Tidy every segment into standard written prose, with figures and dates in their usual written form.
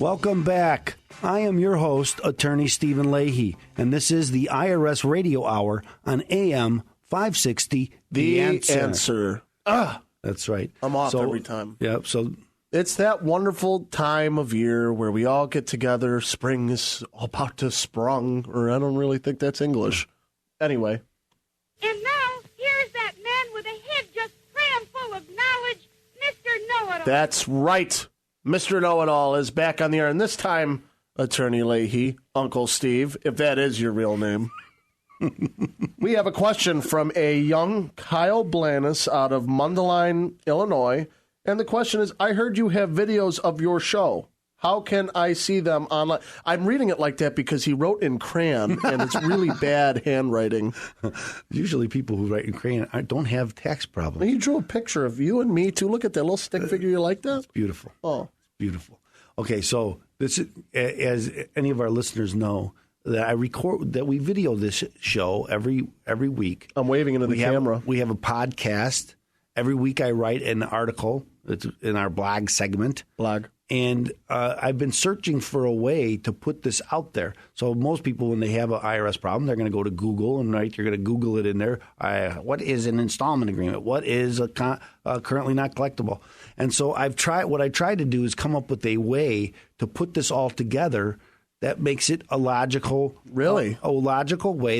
Welcome back. I am your host, Attorney Stephen Leahy, and this is the IRS Radio Hour on AM 560. The answer. That's right. I'm off every time. Yeah, so it's that wonderful time of year where we all get together. Spring is about to sprung, or I don't really think that's English. Anyway. And now, here's that man with a head just crammed full of knowledge, Mr. Know-It-All. That's right. Mr. Know-It-All is back on the air, and this time, Attorney Leahy, Uncle Steve, if that is your real name. We have a question from a young Kyle Blanis out of Mundelein, Illinois, and the question is, I heard you have videos of your show. How can I see them online? I'm reading it like that because he wrote in crayon, and it's really bad handwriting. Usually people who write in crayon don't have tax problems. He drew a picture of you and me, too. Look at that little stick figure. You like that? It's beautiful. Oh. Beautiful. Okay, so this is, as any of our listeners know, that we video this show every week. I'm waving into the camera. We have a podcast. Every week I write an article. It's in our blog segment. And I've been searching for a way to put this out there. So most people, when they have an IRS problem, they're going to go to Google and you're going to Google it in there. What is an installment agreement? What is a currently not collectible? And so what I tried to do is come up with a way to put this all together that makes it a logical way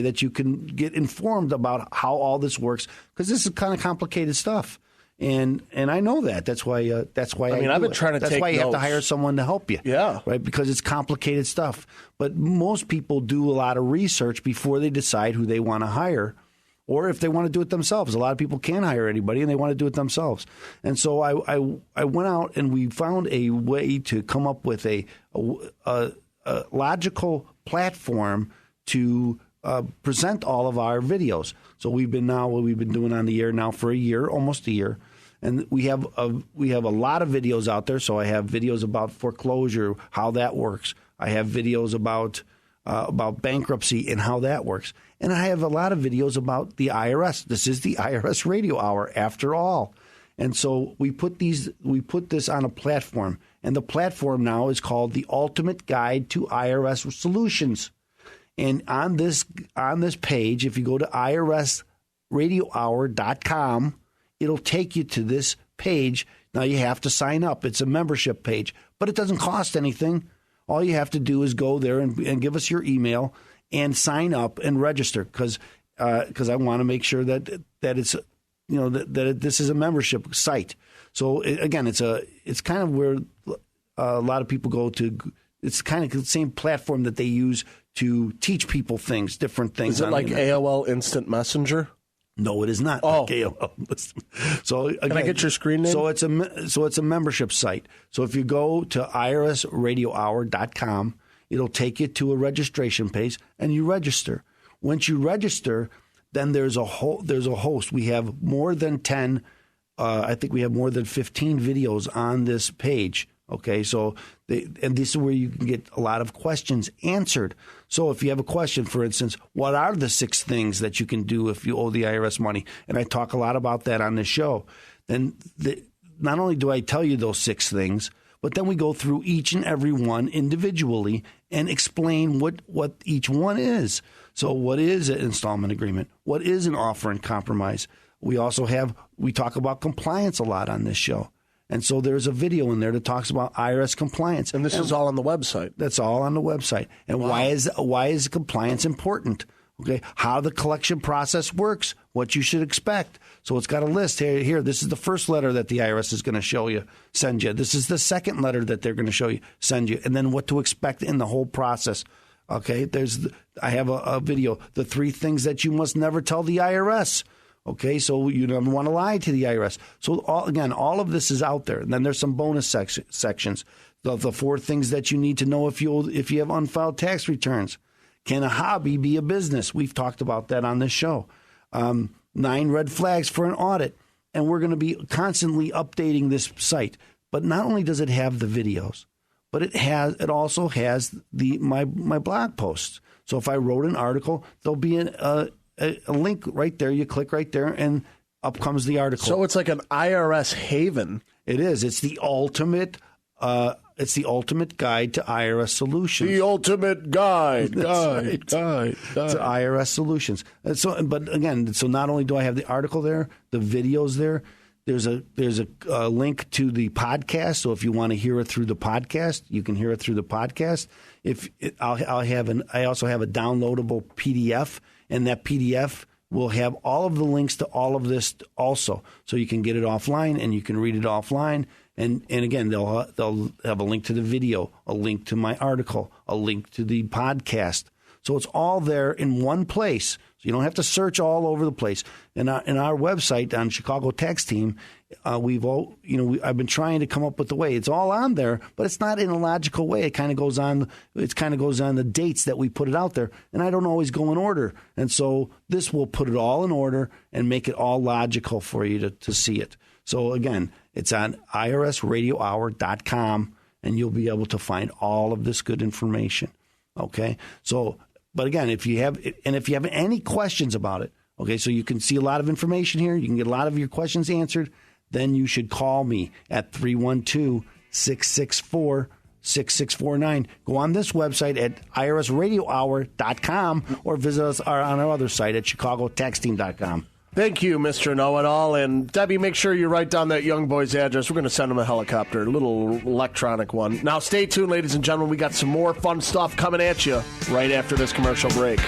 that you can get informed about how all this works, because this is kind of complicated stuff. And I know that. That's why. I've been trying to. That's why you have to hire someone to help you. Yeah. Right. Because it's complicated stuff. But most people do a lot of research before they decide who they want to hire, or if they want to do it themselves. A lot of people can't hire anybody, and they want to do it themselves. And so I went out and we found a way to come up with a logical platform to present all of our videos. So we've been doing on the air now for a year, almost a year, and we have a lot of videos out there. So I have videos about foreclosure, how that works. I have videos about bankruptcy and how that works, and I have a lot of videos about the IRS. This is the IRS Radio Hour, after all, and so we put this on a platform, and the platform now is called the Ultimate Guide to IRS Solutions. And on this page, if you go to irsradiohour.com, it'll take you to this page. Now you have to sign up. It's a membership page, but it doesn't cost anything. All you have to do is go there and give us your email and sign up and register, because I want to make sure that it's this is a membership site. So again, it's kind of where a lot of people go to. It's kind of the same platform that they use to teach people different things. Is it like AOL Instant Messenger? No, it is not. Oh. Like AOL. So again, can I get your screen name? So it's a membership site. So if you go to irsradiohour.com, it'll take you to a registration page, and you register. Once you register, then there's a host. We have more than 10. I think we have more than 15 videos on this page. Okay, so and this is where you can get a lot of questions answered. So if you have a question, for instance, what are the 6 things that you can do if you owe the IRS money? And I talk a lot about that on this show. Then not only do I tell you those 6 things, but then we go through each and every one individually and explain what each one is. So what is an installment agreement? What is an offer and compromise? We talk about compliance a lot on this show. And so there's a video in there that talks about IRS compliance. And this is all on the website. That's all on the website. And wow. why is compliance important? Okay, how the collection process works, what you should expect. So it's got a list here. This is the first letter that the IRS is going to send you. This is the second letter that they're going to send you, and then what to expect in the whole process. Okay, I have a video, the 3 things that you must never tell the IRS. Okay, so you never want to lie to the IRS. So all of this is out there. And then there's some bonus sections. The 4 things that you need to know if you have unfiled tax returns. Can a hobby be a business? We've talked about that on this show. 9 red flags for an audit. And we're going to be constantly updating this site. But not only does it have the videos, but it also has my blog posts. So if I wrote an article, there'll be a link right there. You click right there, and up comes the article. So it's like an IRS haven. It is. It's the ultimate It's the ultimate guide to IRS solutions. The ultimate guide. To IRS solutions. But again, so not only do I have the article there, the videos there. There's a link to the podcast. So if you want to hear it through the podcast, you can hear it through the podcast. I also have a downloadable PDF, and that PDF will have all of the links to all of this also. So you can get it offline and you can read it offline. And again, they'll have a link to the video, a link to my article, a link to the podcast. So it's all there in one place. So you don't have to search all over the place. And in our website on Chicago Tax Team, I've been trying to come up with the way. It's all on there, but it's not in a logical way. It kind of goes on. It kind of goes on the dates that we put it out there, and I don't always go in order. And so this will put it all in order and make it all logical for you to see it. So again, it's on irsradiohour.com, and you'll be able to find all of this good information. Okay, so. But again, if you have any questions about it, okay, so you can see a lot of information here, you can get a lot of your questions answered, then you should call me at 312-664-6649. Go on this website at irsradiohour.com or visit us on our other site at chicagotaxteam.com. Thank you, Mr. Know-It-All. And Debbie, make sure you write down that young boy's address. We're going to send him a helicopter, a little electronic one. Now, stay tuned, ladies and gentlemen. We got some more fun stuff coming at you right after this commercial break.